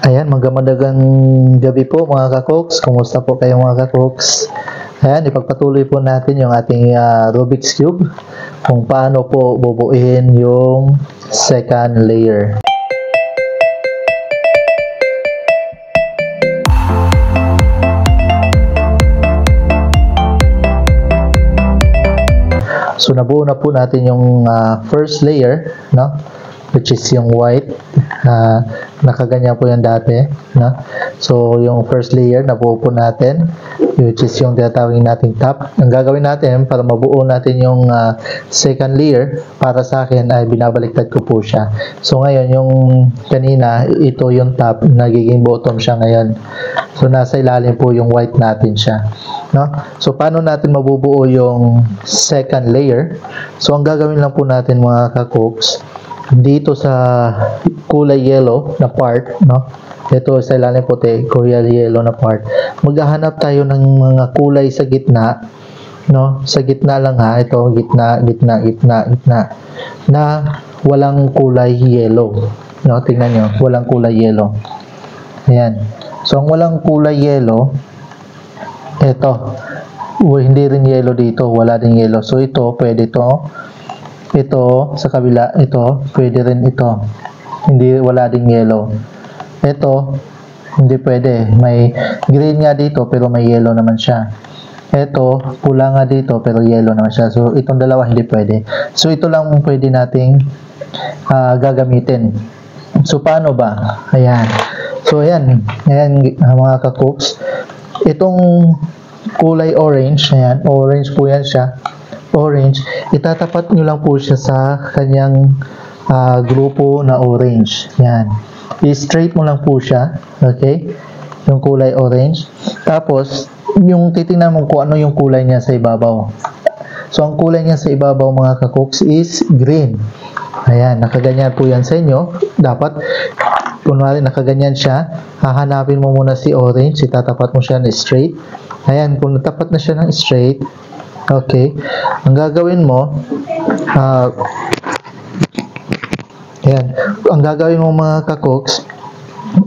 Ayan, magandang gabi po mga kakoks. Kumusta po kayo mga kakoks? Ayan, ipagpatuloy po natin yung ating Rubik's Cube kung paano po bubuuin yung second layer. So nabuo na po natin yung first layer, no? Which is yung white. Nakaganyan po yan dati, no? So yung first layer nabuo po natin, which is yung tinatawag nating top. Ang gagawin natin para mabuo natin yung second layer, para sa akin ay binabaliktad ko po siya. So ngayon yung kanina, ito yung top, nagiging bottom siya ngayon. So nasa ilalim po yung white natin siya, no? So paano natin mabubuo yung second layer? So ang gagawin lang po natin mga kakoks, dito sa kulay yellow na part, no? Ito sa ilalim puti, kulay yellow na part. Maghahanap tayo ng mga kulay sa gitna, no? Sa gitna lang ha, ito gitna na walang kulay yellow, no? Tingnan nyo, walang kulay yellow. Ayan. So ang walang kulay yellow, ito. Hindi rin yellow dito, wala din yellow. So ito, pwede to. Ito, sa kabila, ito, pwede rin ito. Hindi, wala ding yellow. Ito, hindi pwede. May green nga dito, pero may yellow naman siya. Ito, pula nga dito, pero yellow naman siya. So, itong dalawa, hindi pwede. So, ito lang pwede nating gagamitin. So, paano ba? Ayan. So, ayan. Ayan, mga kakoks. Itong kulay orange, ayan, orange po yan siya. Orange, itatapat nyo lang po siya sa kanyang grupo na orange. Yan. I-straight mo lang po siya. Okay? Yung kulay orange. Tapos, yung titingnan mo kung ano yung kulay niya sa ibabaw. So, ang kulay niya sa ibabaw mga kakoks is green. Ayan, nakaganyan po yan sa inyo. Dapat, kunwari nakaganyan siya, hahanapin mo muna si orange, itatapat mo siya na straight. Ayan, kung natapat na siya ng straight, okay, ang gagawin mo, ayan, ang gagawin mo mga kakoks,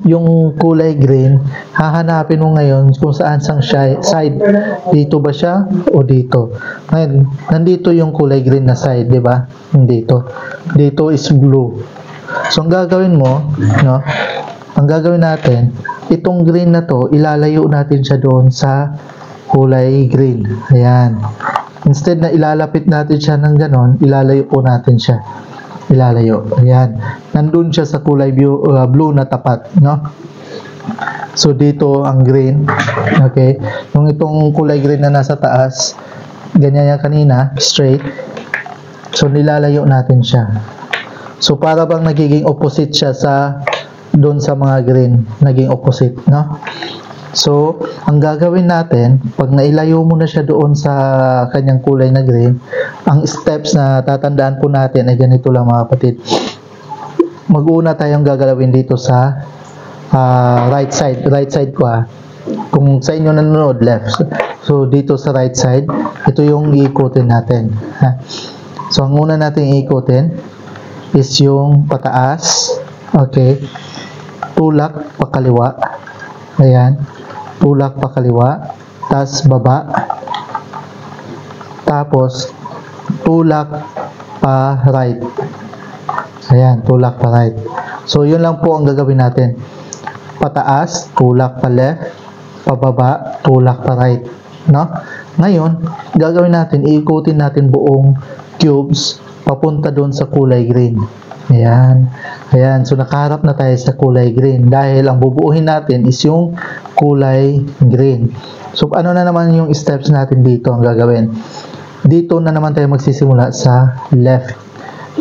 yung kulay green, hahanapin mo ngayon kung saan sang side. Dito ba siya o dito? Ngayon, nandito yung kulay green na side, di ba? Dito. Dito is blue. So, ang gagawin mo, no? Ang gagawin natin, itong green na to, ilalayo natin siya doon sa kulay green. Ayan. Instead na ilalapit natin siya ng ganon, ilalayo po natin siya. Ilalayo. Ayan. Nandun siya sa kulay blue na tapat, no? So, dito ang green. Okay. Yung itong kulay green na nasa taas, ganyan yan kanina, straight. So, nilalayo natin siya. So, para bang nagiging opposite siya sa doon sa mga green. Naging opposite, no? So, ang gagawin natin, pag nailayo mo na siya doon sa kanyang kulay na green, ang steps na tatandaan po natin ay ganito lang mga kapatid. Mag-una tayong gagalawin dito sa right side. Right side ko ha. Kung sa inyo nanonood, left. So, dito sa right side, ito yung iikutin natin. Ha? So, ang una natin iikutin is yung pataas. Okay. Tulak pakaliwa. Ayan. Tulak pa kaliwa, tas baba, tapos tulak pa right. Ayan, tulak pa right. So, yun lang po ang gagawin natin. Pataas, tulak pa left, pababa, tulak pa right. No? Ngayon, gagawin natin, iikutin natin buong cubes papunta doon sa kulay green. Ayan. Ayan. So, nakaharap na tayo sa kulay green dahil ang bubuuhin natin is yung kulay green. So, ano na naman yung steps natin dito ang gagawin? Dito na naman tayo magsisimula sa left.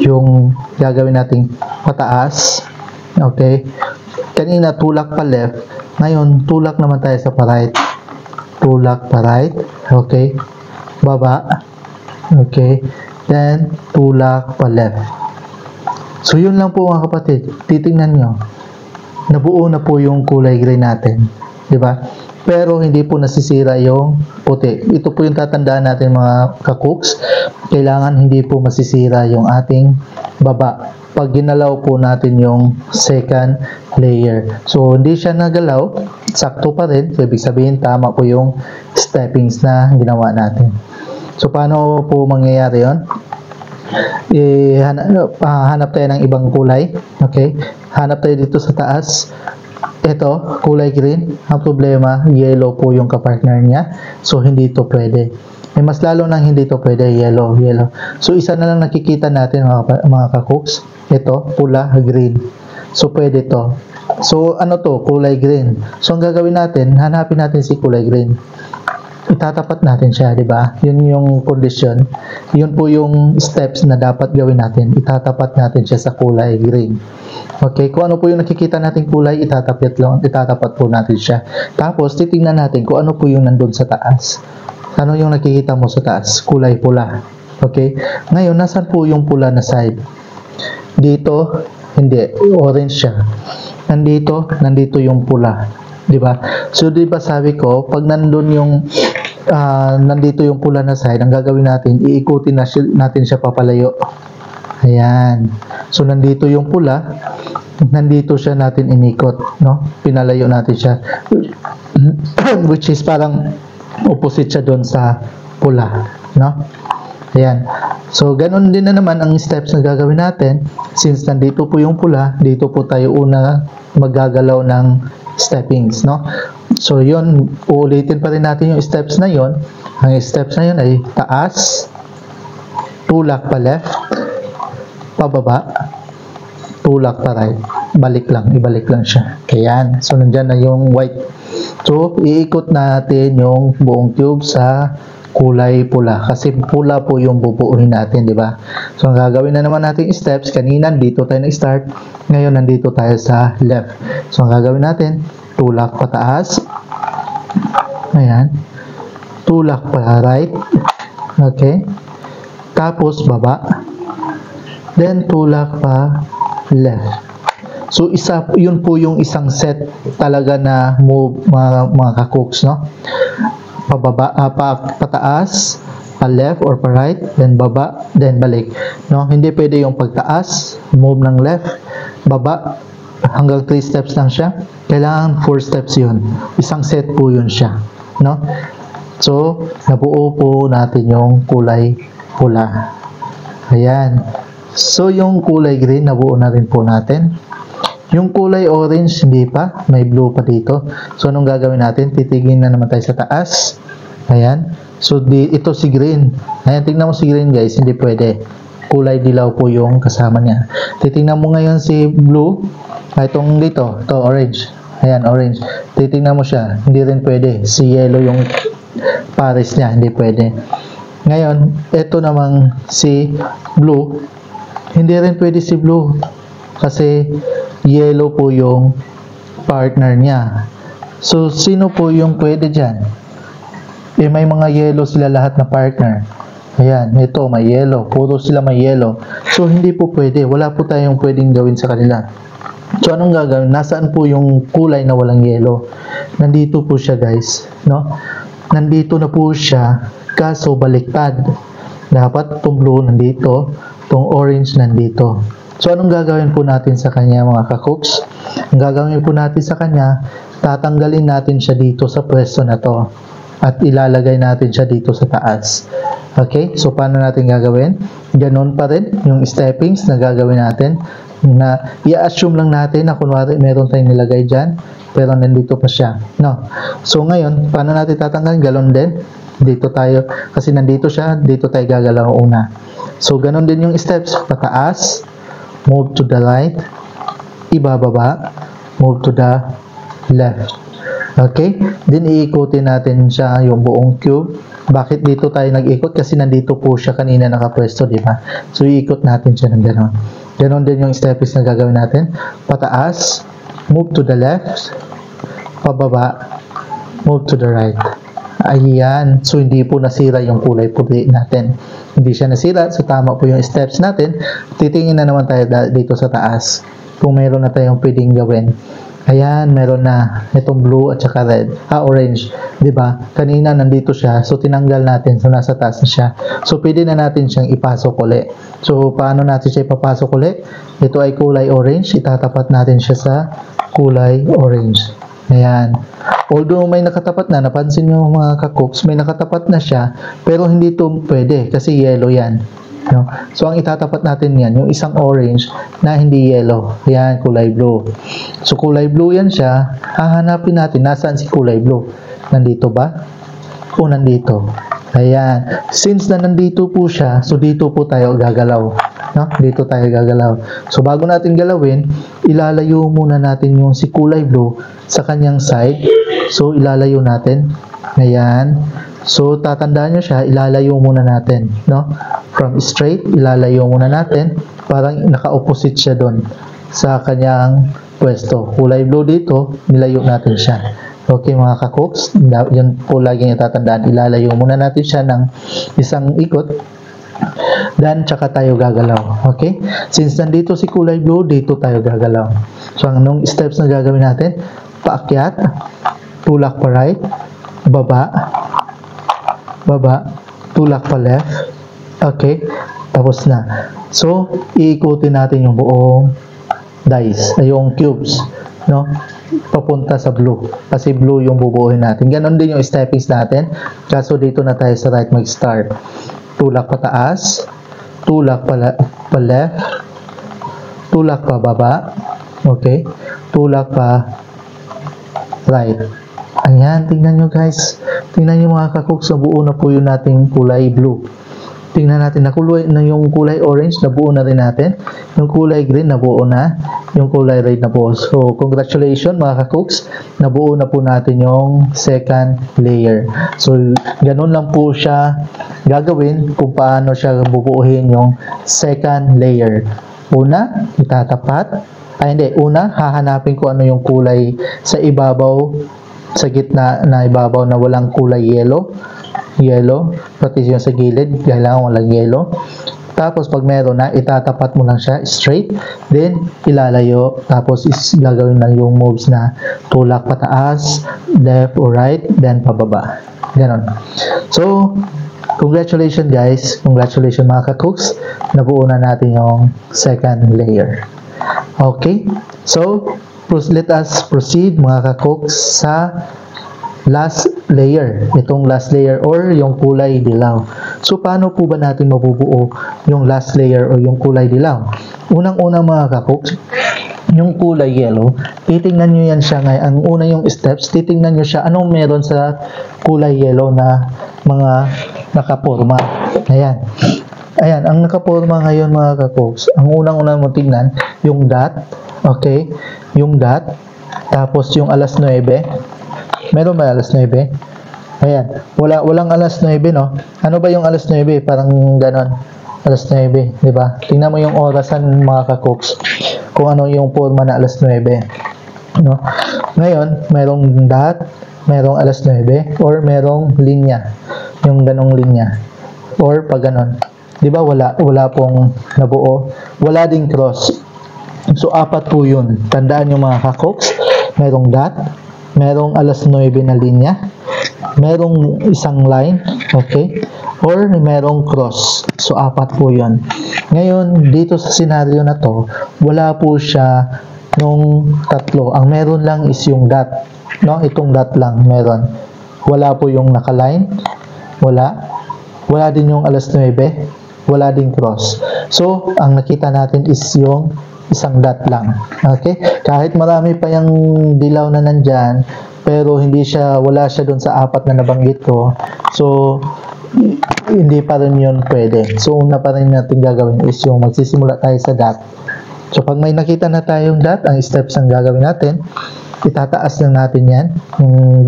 Yung gagawin nating pataas. Okay? Kanina, tulak pa left. Ngayon, tulak naman tayo sa pa-right. Tulak pa right. Okay? Baba. Okay? Then, tulak pa left. So, yun lang po mga kapatid. Titingnan nyo. Nabuo na po yung kulay gray natin. Diba? pero hindi po nasisira yung puti. Ito po yung tatandaan natin mga ka-cooks. Kailangan hindi po masisira yung ating baba pag ginalaw po natin yung second layer. So, hindi siya nagalaw, sakto pa rin. So, ibig sabihin, tama po yung steppings na ginawa natin. So, paano po mangyayari yun? Hanap tayo ng ibang kulay. Okay? Hanap tayo dito sa taas. Ito, kulay green. Ang problema, yellow po yung kapartner niya. So, hindi ito pwede. Mas lalo nang hindi ito pwede, yellow. So, isa na lang nakikita natin mga ka-cooks. Ito, pula, green. So, pwede to. So, ano to? Kulay green. So, ang gagawin natin, hanapin natin si kulay green. Itatapat natin siya, di ba? Yun yung condition. Yun po yung steps na dapat gawin natin. Itatapat natin siya sa kulay green. Okay, kung ano po yung nakikita natin kulay, itatapat po natin siya. Tapos, titingnan natin kung ano po yung nandun sa taas. Ano yung nakikita mo sa taas? Kulay pula. Okay? Ngayon, nasan po yung pula na side? Dito, hindi. Orange siya. Nandito yung pula. Diba? So, diba sabi ko, pag nandun yung, nandito yung pula na side, ang gagawin natin, iikutin natin siya papalayo. Ayan. So, nandito yung pula, nandito siya natin inikot, no? Pinalayo natin siya. Which is parang opposite siya doon sa pula, no? Ayan. So, ganun din na naman ang steps na gagawin natin. Since nandito po yung pula, dito po tayo una maggagalaw ng steppings, no? So, yun, uulitin pa rin natin yung steps na yun. Ang steps na yun ay taas, tulak pa left, pababa, tulak pa right. Ibalik lang siya. Ayan. So, nandyan na yung white. So, iikot natin yung buong tube sa kulay pula. Kasi pula po yung bubuuhin natin, di ba? So, ang gagawin na naman natin steps, kanina dito tayo nag-start, ngayon nandito tayo sa left. So, ang gagawin natin, tulak pataas. Ayan. Tulak pa right. Okay. Tapos, baba. Then, tulak pa left. So, yun po yung isang set talaga na move, mga ka-cooks, no? Pababa, pataas, pa left or pa right, then baba, then balik. No? Hindi pwede yung pagtaas, move ng left, baba, hanggang 3 steps lang siya. Kailangan 4 steps yun. Isang set po yun siya. No? So, nabuo po natin yung kulay pula. Ayan. So, yung kulay green, nabuo na rin po natin. Yung kulay orange, hindi pa. May blue pa dito. So, anong gagawin natin? Titigin na naman tayo sa taas. Ayan. So, ito si green. Ayan, tingnan mo si green, guys. Hindi pwede. Kulay dilaw po yung kasama niya. Titingnan mo ngayon si blue. Itong dito. Ito, orange. Ayan, orange. Titingnan mo siya. Hindi rin pwede. Si yellow yung pares niya. Hindi pwede. Ngayon, ito namang si blue. Hindi rin pwede si blue. Kasi yellow po yung partner niya. So, sino po yung pwede dyan? May mga yellow sila lahat na partner. Ayan, ito may yellow. Puro sila may yellow. So, hindi po pwede. Wala po tayong pwedeng gawin sa kanila. So, anong gagawin? Nasaan po yung kulay na walang yellow? Nandito po siya, guys. No? Nandito na po siya. Kaso, baliktad. Dapat itong blue nandito. Itong orange nandito. So, anong gagawin po natin sa kanya, mga ka-cooks? Ang gagawin po natin sa kanya, tatanggalin natin siya dito sa pwesto na to. At ilalagay natin siya dito sa taas. Okay? So, paano natin gagawin? Ganon pa rin yung steppings na gagawin natin. Na i-assume lang natin na kunwari meron tayong nilagay dyan, pero nandito pa siya. No? So, ngayon, paano natin tatanggalin? Ganon din. Dito tayo, kasi nandito siya, dito tayo gagalaw una. So, ganon din yung steps. Pataas, move to the right, ibababa, move to the left. Okay? Then, iikutin natin siya yung buong cube. Bakit dito tayo nag-ikot? Kasi nandito po siya kanina nakapwesto, di ba? So, iikot natin siya ng gano'n. Gano'n din yung steps na gagawin natin. Pataas, move to the left, pababa, move to the right. Ayan. So, hindi po nasira yung kulay puti natin. Hindi siya nasira. So, tama po yung steps natin. Titingin na naman tayo dito sa taas. Kung mayroon na tayong pwedeng gawin. Ayan, meron na itong blue at saka red. Orange. 'Di ba? Kanina nandito siya. So, tinanggal natin. So, nasa taas na siya. So, pwede na natin siyang ipasok uli. So, paano natin siya ipapasok uli? Ito ay kulay orange. Itatapat natin siya sa kulay orange. Ayan. Although may nakatapat na, napansin nyo mga ka-cooks, may nakatapat na siya, pero hindi ito pwede kasi yellow yan. No? So, ang itatapat natin yan, yung isang orange na hindi yellow. Yan, kulay blue. So, kulay blue yan siya. Hahanapin natin, nasaan si kulay blue? Nandito ba? O nandito? Ayan. Since na nandito po siya, so dito po tayo gagalaw. No? Dito tayo gagalaw. So, bago natin galawin, ilalayo muna natin yung si kulay blue sa kanyang side. So, ilalayo natin. Ayan. So, tatandaan nyo siya, ilalayo muna natin, no? From straight, ilalayo muna natin. Parang naka-opposite siya doon sa kanyang pwesto. Kulay blue dito, nilayo natin siya. Okay, mga ka-cooks, yun po lagi nyo tatandaan. Ilalayo muna natin siya ng isang ikot. Then, tsaka tayo gagalaw. Okay? Since nandito si kulay blue, dito tayo gagalaw. So, anong steps na gagawin natin? Paakyat, tulak pa right, baba, tulak pa left. Okay? Tapos na. So, iikutin natin yung buong dice, yung cubes, no? Papunta sa blue. Kasi blue yung bubuuhin natin. Ganon din yung steppings natin. Kaso dito na tayo sa right mag-start. Tulak pa taas, tulak pa left, tulak pa baba. Okay? Tulak pa right. Ayan, tingnan nyo guys. Tingnan nyo mga ka-cooks, nabuo na po yung nating kulay blue. Tingnan natin, nakuloy na yung kulay orange, nabuo na rin natin. Yung kulay green, nabuo na. Yung kulay red na po. So, congratulations mga ka-cooks. Nabuo na po natin yung second layer. So, ganun lang po siya gagawin kung paano siya bubuuhin yung second layer. Una, itatapat. Una, hahanapin ko ano yung kulay sa ibabaw, sa gitna na ibabaw na walang kulay yellow, pati yung sa gilid, kailangan walang yellow. Tapos pag meron na, itatapat mo lang siya straight, then ilalayo, tapos gagawin na yung moves na tulak pataas, left or right, then pababa. Ganon. So, congratulations guys, congratulations mga ka-cooks, nabuo na natin yung second layer. Okay, so let us proceed mga ka-cooks sa last layer, itong last layer or yung kulay dilaw. So, paano po ba natin mabubuo yung last layer o yung kulay dilaw? Unang-unang mga ka-cooks, yung kulay yellow, titingnan nyo yan siya ngayon. Ang una yung steps, titingnan nyo siya anong meron sa kulay yellow na mga nakaporma. Ayan. Ayan, ang nakaporma ngayon mga ka-cooks, ang unang-unang mo tingnan, yung dot, okay? Yung dot, tapos yung alas 9, meron ba alas 9? Ayan, walang alas 9, no? Ano ba yung alas 9? Parang ganon, alas 9, di ba? Tingnan mo yung orasan mga ka-cooks, kung ano yung forma na alas 9, no? Ngayon, merong dot, merong alas 9, or merong linya, yung ganong linya, or pag ganon. Di ba wala pong nabuo, wala ding cross. So, 4 po yun. Tandaan nyo mga ka-cooks, merong dot, merong alas 9 na linya, merong isang line, okay, or merong cross. So, 4 po yun. Ngayon, dito sa scenario na to, wala po siya nung tatlo. Ang meron lang is yung dot, no? Itong dot lang meron. Wala po yung nakaline, wala din yung alas 9, wala din cross. So, ang nakita natin is yung isang dot lang. Okay? Kahit marami pa yung dilaw na nandyan, pero wala siya dun sa 4 na nabanggit ko. So, hindi pa rin yun pwede. So, una pa rin natin gagawin is yung magsisimula tayo sa dot. So, pag may nakita na tayong dot, ang steps ang gagawin natin, itataas lang natin yan. Yung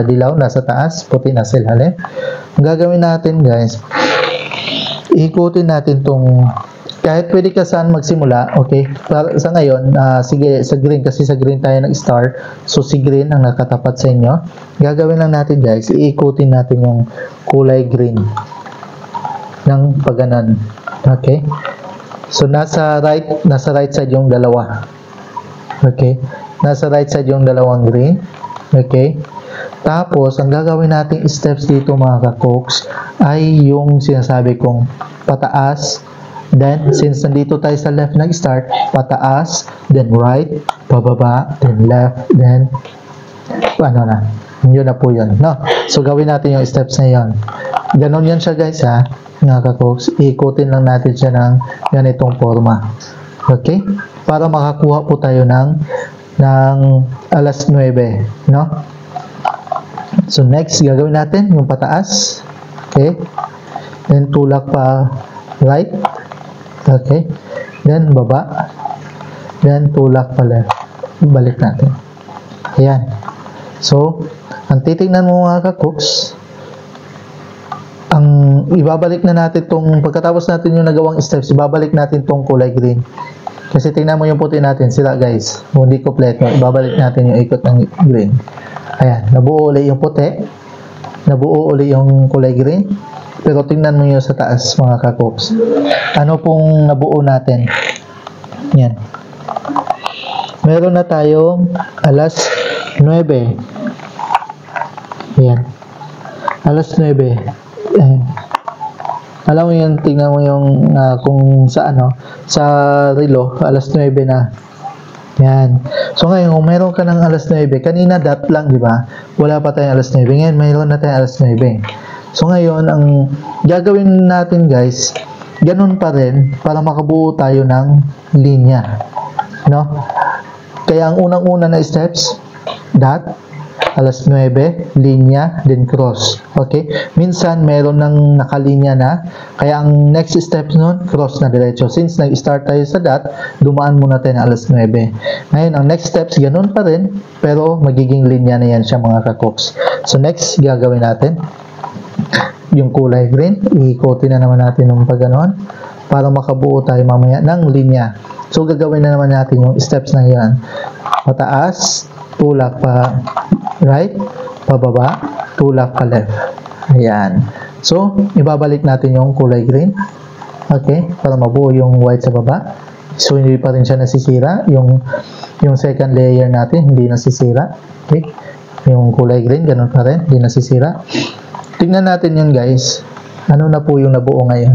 dilaw nasa taas, puti na sa ilalim. Ang gagawin natin guys, ikutin natin tong, kahit pwede ka saan magsimula, okay? Para sa ngayon, sige, sa green, kasi sa green tayo nag-start. So, si green ang nakatapat sa inyo. Gagawin lang natin guys, iikutin natin yung kulay green ng paganan. Okay? So, nasa right side yung dalawa. Okay? Nasa right side yung dalawang green. Okay? Tapos, ang gagawin nating steps dito mga ka-cooks ay yung sinasabi kong pataas. Then, since nandito tayo sa left nag-start, pataas, then right, pababa, then left, then ano na. Yun na po yun. No? So, gawin natin yung steps na yun. Ganon yan siya guys ha. Mga ka-cooks, ikutin lang natin siya ng ganitong forma. Okay? Para makakuha po tayo ng alas 9. No? So, next, gagawin natin yung pataas. Okay? Then, tulak pa right. Okay? Then, baba. Then, tulak pa left. Balik natin. Ayan. So, ang titignan mo mga ka-cooks, ang ibabalik na natin tong pagkatapos natin yung nagawang steps, ibabalik natin tong kulay green. Kasi tingnan mo yung puti natin, sila guys, hindi kompleto. Ibabalik natin yung ikot ng green. Ayan, nabuo ulit yung puti, nabuo ulit yung kulay green. Pero tingnan mo yung sa taas mga ka-cooks. Ano pong nabuo natin? Yan. Meron na tayong alas 9. Yan. Alas 9. Ayan. Alam mo yun, tingnan mo yung kung sa sa relo, alas 9 na. Yan. So ngayon, kung meron ka ng alas 9, kanina dot lang, di ba? Wala pa tayong alas 9. Ngayon, mayroon na tayong alas 9. So ngayon, ang gagawin natin guys, ganun pa rin para makabuo tayo ng linya. No? Kaya ang unang-una na steps, dot, alas 9, linya, then cross. Okay? Minsan, meron ng nakalinya na. Kaya ang next step nun, cross na diretso. Since nag-start tayo sa dot, dumaan muna tayo ng alas 9. Ngayon, ang next steps, ganun pa rin. Pero, magiging linya na yan siya mga ka-cooks. So, next, gagawin natin yung kulay green. Iikotin na naman natin yung pag-ganon para makabuo tayo mamaya ng linya. So, gagawin na naman natin yung steps na yan. Pataas, tulak pa right, pababa, tulak pa left. Ayan. So, ibabalik natin yung kulay green. Okay? Para mabuo yung white sa baba. So, hindi pa rin siya nasisira. Yung second layer natin, hindi nasisira. Okay? Yung kulay green, ganun pa rin. Hindi nasisira. Tingnan natin yun guys. Ano na po yung nabuo ngayon?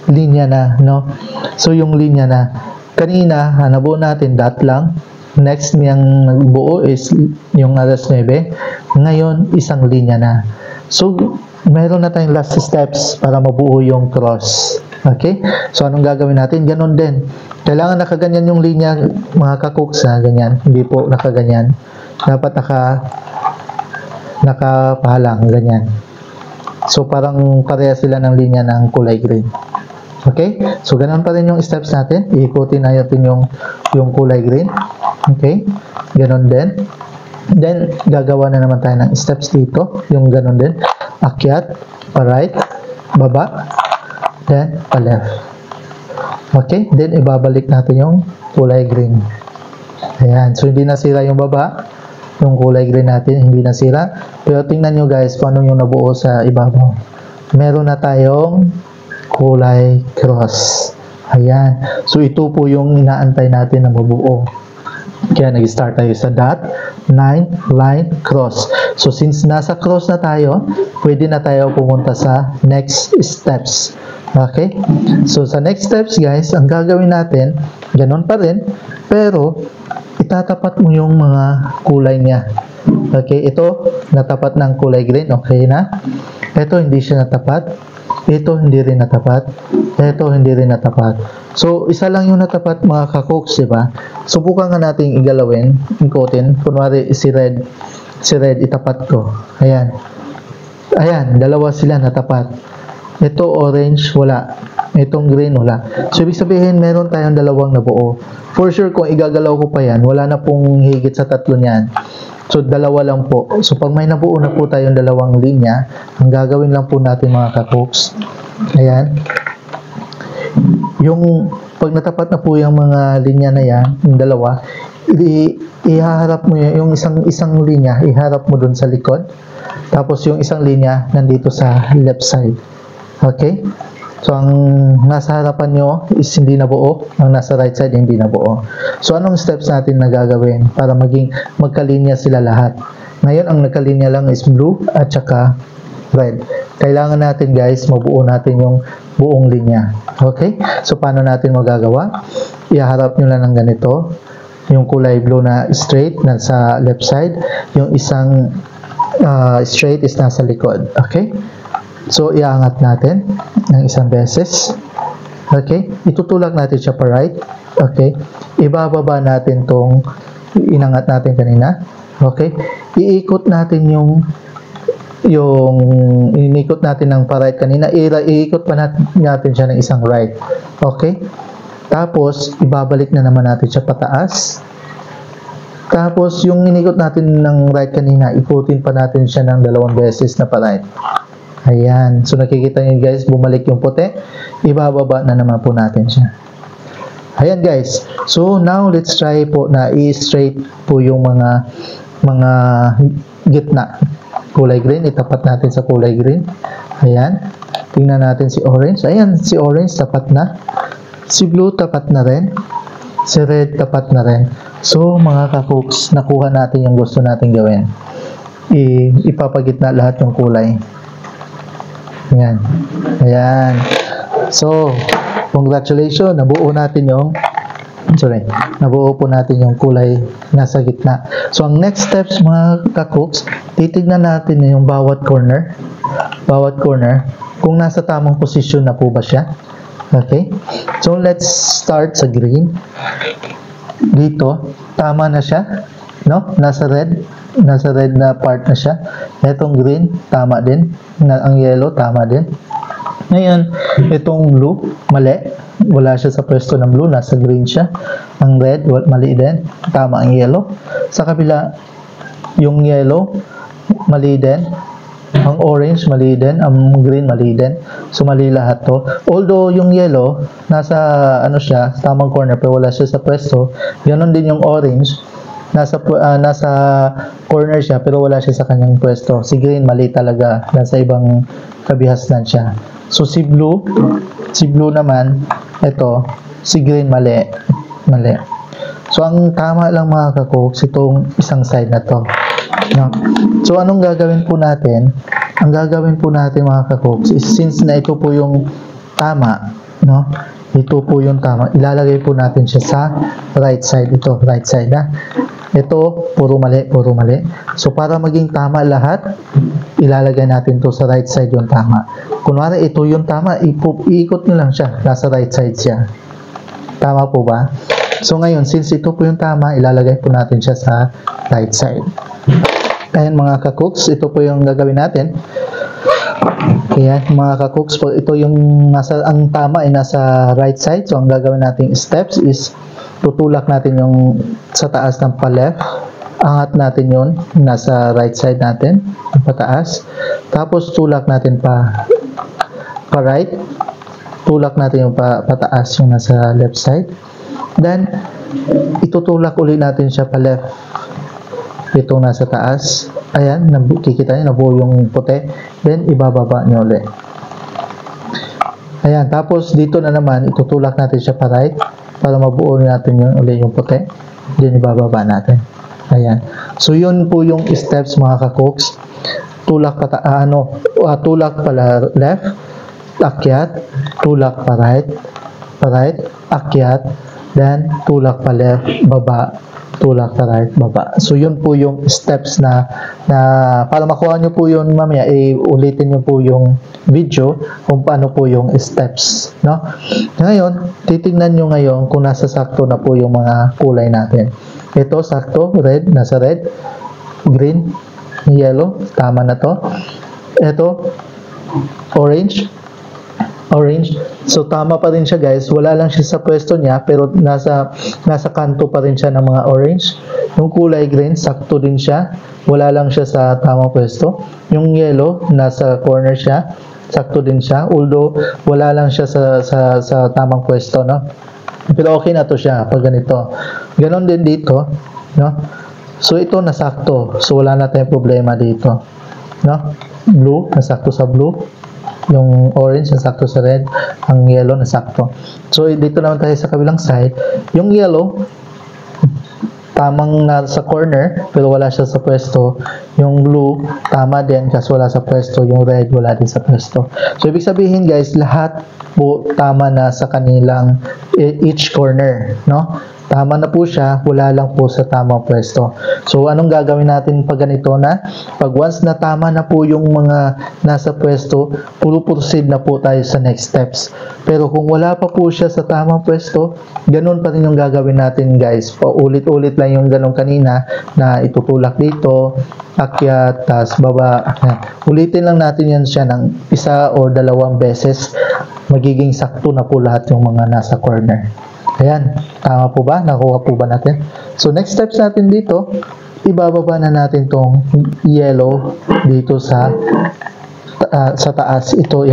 Linya na, no? So, yung linya na. Kanina, nabuo natin dot lang. Next niyang nagbuo is yung alas 9. Ngayon, isang linya na. So, meron na tayong last steps para mabuo yung cross. Okay? So, anong gagawin natin? Ganon din. Kailangan nakaganyan yung linya, mga ka-cooks na ganyan. Hindi po nakaganyan. Dapat nakapahalang, ganyan. So, parang pareha sila ng linya ng kulay green. Okay? So, ganun pa rin yung steps natin. Iikutin natin yung kulay green. Okay? Ganun din. Then, gagawa na naman tayo ng steps dito. Yung ganun din. Akyat, pa right, baba, then pa left. Okay? Then, ibabalik natin yung kulay green. Ayan. So, hindi nasira yung baba. Yung kulay green natin, hindi nasira. Pero, tingnan nyo guys, paano yung nabuo sa ibabaw. Meron na tayong kulay cross. Ayan. So, ito po yung inaantay natin na mabuo. Kaya nag-start tayo sa dot, 9, line, cross. So, since nasa cross na tayo, pwede na tayo pumunta sa next steps. Okay? So, sa next steps, guys, ang gagawin natin, ganun pa rin, pero itatapat mo yung mga kulay niya. Okay? Ito, natapat ng kulay green. Okay na? Ito, hindi siya natapat. Ito, hindi rin natapat. Ito, hindi rin natapat. So, isa lang yung natapat mga ka-cooks, diba? Subukan nga natin igalawin, ikutin. Kunwari, si red, itapat ko. Ayan. Ayan, dalawa sila natapat. Ito, orange, wala. Itong green, wala. So, ibig sabihin, meron tayong dalawang nabuo. For sure, kung igagalaw ko pa yan, wala na pong higit sa tatlo niyan. So, dalawa lang po. So, pag may nabuo na po tayong dalawang linya, ang gagawin lang po natin mga ka-cooks. Ayan. Yung pag natapat na po yung mga linya na yan, yung dalawa, ihaharap mo yung isang linya, iharap mo dun sa likod. Tapos yung isang linya nandito sa left side. Okay? So, ang nasa harapan nyo is hindi na buo. Ang nasa right side, hindi na buo. So, anong steps natin na gagawin para magkalinya sila lahat? Ngayon, ang nagkalinya lang is blue at saka red. Kailangan natin, guys, mabuo natin yung buong linya. Okay? So, paano natin magagawa? Iharap nyo lang ng ganito. Yung kulay blue na straight, nasa left side. Yung isang straight is nasa likod. Okay? So, iangat natin ng isang beses. Okay? Itutulak natin siya pa right. Okay? Ibababa natin tong inangat natin kanina. Okay? Iikot natin yung inikot natin ng pa right kanina. Iikot pa natin siya ng isang right. Okay? Tapos, ibabalik na naman natin siya pataas. Tapos, yung inikot natin ng right kanina, ikutin pa natin siya ng 2 beses na pa right. Ayan. So, nakikita nyo guys, bumalik yung puti. Ibababa na naman po natin siya. Ayan guys. So, now let's try po na i-straight po yung mga gitna. Kulay green, itapat natin sa kulay green. Ayan. Tingnan natin si orange. Ayan, si orange tapat na. Si blue tapat na rin. Si red tapat na rin. So, mga ka-cooks, nakuha natin yung gusto natin gawin. Ipapagitna lahat yung kulay. Ayan. Ayan. So, congratulations. Nabuo po natin yung kulay nasa gitna. So, ang next steps, mga ka-cooks, titignan natin yung bawat corner. Bawat corner. Kung nasa tamang posisyon na po ba siya. Okay? So, let's start sa green. Dito, tama na siya. No? Nasa red na part na siya. Itong green, tama din. Ang yellow, tama din. Ngayon, itong blue, mali. Wala siya sa pwesto ng blue. Nasa green siya. Ang red, mali din. Tama ang yellow. Sa kabila, yung yellow, mali din. Ang orange, mali din. Ang green, mali din. So, mali lahat to. Although, yung yellow, nasa, tamang corner, pero wala siya sa pwesto. Ganon din yung orange. Nasa corner siya, pero wala siya sa kanyang pwesto. Si green, mali talaga. Nasa ibang kabihasnan siya. So, si blue naman, ito, si green, mali. Mali. So, ang tama lang mga ka-cooks, itong isang side na to. No? So, anong gagawin po natin? Ang gagawin po natin mga ka-cooks is since na ito po yung tama, no? Ito po yung tama. Ilalagay po natin siya sa right side. Ito, right side na. Ito, puro mali, puro mali. So, para maging tama lahat, ilalagay natin to sa right side yung tama. Kunwari, ito yung tama, iikot nyo lang siya. Nasa right side siya. Tama po ba? So, ngayon, since ito po yung tama, ilalagay po natin siya sa right side. Ayan mga ka-cooks, ito po yung gagawin natin. Kaya mga ka-cooks, ito yung ang tama ay nasa right side. So, ang gagawin nating steps is tutulak natin yung sa taas ng pa-left. Angat natin yun, nasa right side natin, pataas. Tapos, tulak natin pa-right. Tulak natin yung pataas yung nasa left side. Then, itutulak ulit natin siya pa-left. Itong nasa taas. Ayan, kikita nyo, nabuo yung puti. Then, ibababa nyo ulit. Ayan, tapos dito na naman, itutulak natin siya pa right para mabuo natin ulit yung puti. Then, ibababa natin. Ayan. So, yun po yung steps mga ka-cooks. Tulak tulak pala left, akyat, tulak pa right, akyat, then tulak pa left, baba, tulak pa right, baba. So, yun po yung steps na para makuha nyo po yun mamaya, ulitin nyo po yung video kung paano po yung steps, no? Ngayon, titignan nyo ngayon kung nasa sakto na po yung mga kulay natin. Ito, sakto, red, nasa red, green, yellow, tama na to. Ito, orange. So, tama pa rin siya guys. Wala lang siya sa pwesto niya, pero nasa kanto pa rin siya ng mga orange. Yung kulay green, sakto din siya. Wala lang siya sa tamang pwesto. Yung yellow, nasa corner siya. Sakto din siya. Although, wala lang siya sa tamang pwesto, no? Pero okay na to siya pag ganito. Ganon din dito, no? So, ito nasakto. So, wala na tayong problema dito. No? Blue, nasakto sa blue. Yung orange na sakto sa red, ang yellow na sakto. So dito naman tayo sa kabilang side. Yung yellow, tamang nasa corner pero wala siya sa pwesto. Yung blue tama din kasi wala sa pwesto. Yung red wala din sa pwesto. So ibig sabihin guys, lahat po tama na sa kanilang each corner, no? Tama na po siya, wala lang po sa tamang pwesto. So anong gagawin natin pag ganito na? Pag once na tama na po yung mga nasa pwesto, proceed na po tayo sa next steps. Pero kung wala pa po siya sa tamang pwesto, ganun pa rin yung gagawin natin guys. Paulit-ulit lang yung ganun kanina na itutulak dito, akyat, tas baba. Ulitin lang natin yan siya ng isa o dalawang beses. Magiging sakto na po lahat yung mga nasa corner. Ayan, tama po ba? Nakuha po ba natin? So next steps natin dito, ibababa na natin tong yellow dito sa taas. Itong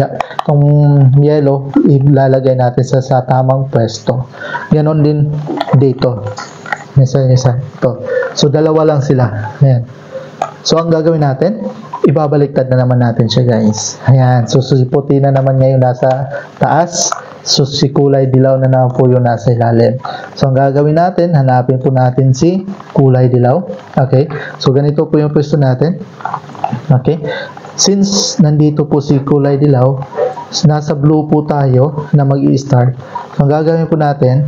yellow ilalagay natin sa tamang pwesto. Ganon din dito. Isa. Ito. So dalawa lang sila. Ayan. So ang gagawin natin, ibabaliktad na naman natin siya guys. Ayan. So si puti na naman ngayon nasa taas. So si kulay dilaw na naman po yung nasa ilalim. So ang gagawin natin, hanapin po natin si kulay dilaw. Okay. So ganito po yung pwesto natin. Okay. Since nandito po si kulay dilaw, nasa blue po tayo na mag-i-start. So ang gagawin po natin,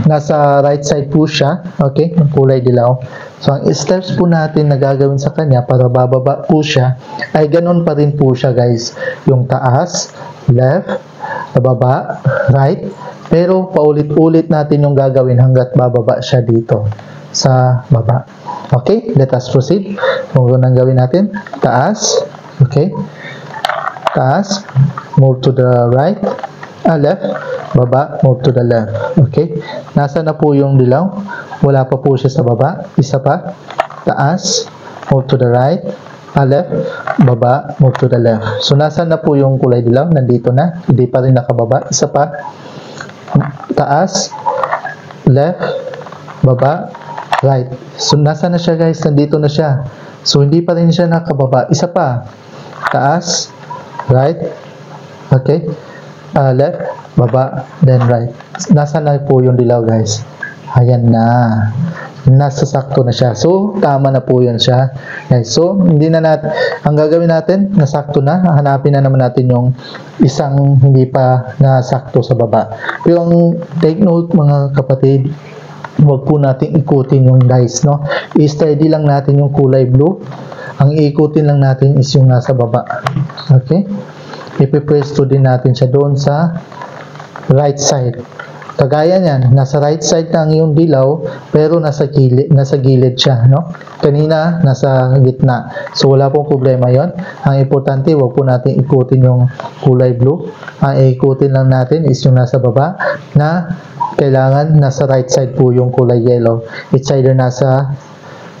nasa right side po siya. Okay. Yung kulay dilaw. So, ang steps po natin na gagawin sa kanya para bababa po siya, ay ganun pa rin po siya guys. Yung taas, left, bababa, right. Pero paulit-ulit natin yung gagawin hanggat bababa siya dito sa baba. Okay, let us proceed. Kung ganun ang gawin natin, taas, okay. Taas, move to the right, left, baba, move to the left. Okay, nasa na po yung dilaw? Wala pa po siya sa baba. Isa pa. Taas. Move to the right. Left. Baba. Move to the left. So, nasa na po yung kulay dilaw? Nandito na. Hindi pa rin nakababa. Isa pa. Taas. Left. Baba. Right. So, nasa na siya guys? Nandito na siya. So, hindi pa rin siya nakababa. Isa pa. Taas. Right. Okay. Left. Baba. Then right. Nasa na po yung dilaw guys? Ayan na. Nasa sakto na siya. So, tama na po yun siya. Okay. So, hindi na natin, ang gagawin natin, nasakto na. Hanapin na naman natin yung isang hindi pa nasakto sa baba. Pero ang take note mga kapatid, huwag po natin ikutin yung dice, no? I-steady lang natin yung kulay blue. Ang ikutin lang natin is yung nasa baba. Okay? Ipipresto din natin siya doon sa right side. Kagaya niyan, nasa right side lang yung dilaw, pero nasa gilid siya, no? Kanina, nasa gitna. So, wala pong problema yon. Ang importante, wag po natin ikutin yung kulay blue. Ang ikutin lang natin is yung nasa baba, na kailangan nasa right side po yung kulay yellow. It's either nasa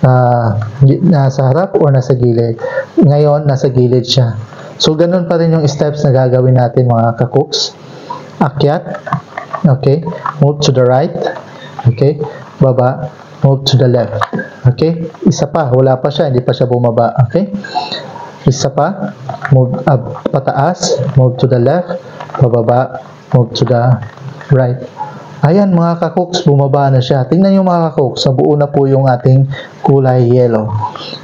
harap or nasa gilid. Ngayon, nasa gilid siya. So, ganun pa rin yung steps na gagawin natin mga kakooks. Akyat. Okay, move to the right. Okay, baba, move to the left. Okay, isa pa, wala pa siya, hindi pa siya bumaba. Okay, isa pa, move pataas, move to the left, bababa, move to the right. Ayan mga kakooks, bumaba na siya. Tingnan nyo mga kakooks, nabuo na po yung ating kulay yellow.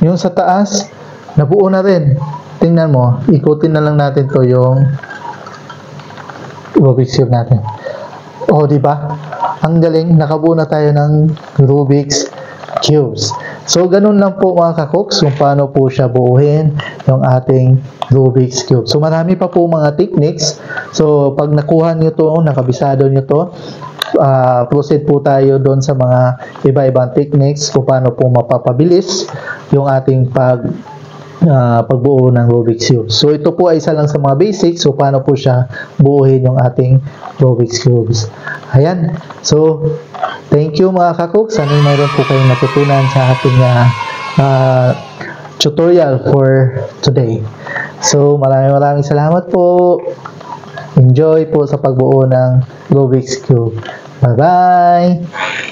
Yung sa taas, nabuo na rin. Tingnan mo, ikutin na lang natin to yung Rubik's Cube natin. Oh, di ba? Ang galing, nakabuo na tayo ng Rubik's Cubes. So, ganun lang po mga kakooks kung paano po siya buuhin yung ating Rubik's Cube. So, marami pa po mga techniques. So, pag nakuha nyo to, nakabisado nyo to, proceed po tayo doon sa mga iba-ibang techniques kung paano po mapapabilis yung ating pagbuo ng Rubik's Cube. So, ito po ay isa lang sa mga basics. So, paano po siya buuhin yung ating Rubik's Cubes. Ayan. So, thank you mga kakooks. Sana mayroon po kayong natutunan sa ating tutorial for today. So, maraming salamat po. Enjoy po sa pagbuo ng Rubik's Cube. Bye-bye!